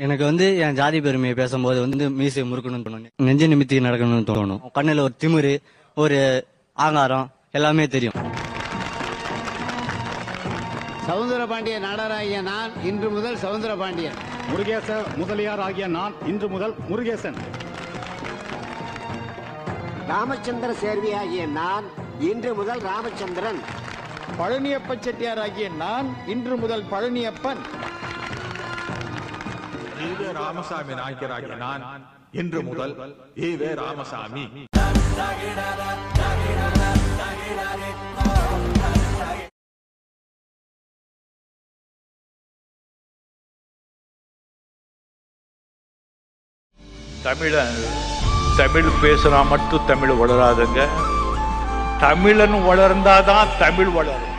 எனக்கு என் ஜாதி பெருமையை பேசும்போது மீசை முறுக்கணும்னு தோணும், நெஞ்சு நிமித்தி நடக்கணும்னு தோணும். கண்ணுல ஒரு திமிரு, ஒரு ஆங்காரம் எல்லாமே தெரியும். சவுந்தரபாண்டிய நாடராகிய நான் இன்று முதல் சவுந்தரபாண்டியன். முருகேச முதலியார் ஆகிய நான் இன்று முதல் முருகேசன். ராமச்சந்திர சேர்வி ஆகிய நான் இன்று முதல் ராமச்சந்திரன். பழனியப்ப செட்டியார் ஆகிய நான் இன்று முதல் பழனியப்பன். ஈவே ராமசாமி நாயக்கராகிய நான் இன்று முதல் ஈவே ராமசாமி. தமிழ் பேசுனா மட்டும் தமிழ் வளராதுங்க. தமிழன் வளர்ந்தாதான் தமிழ் வளரும்.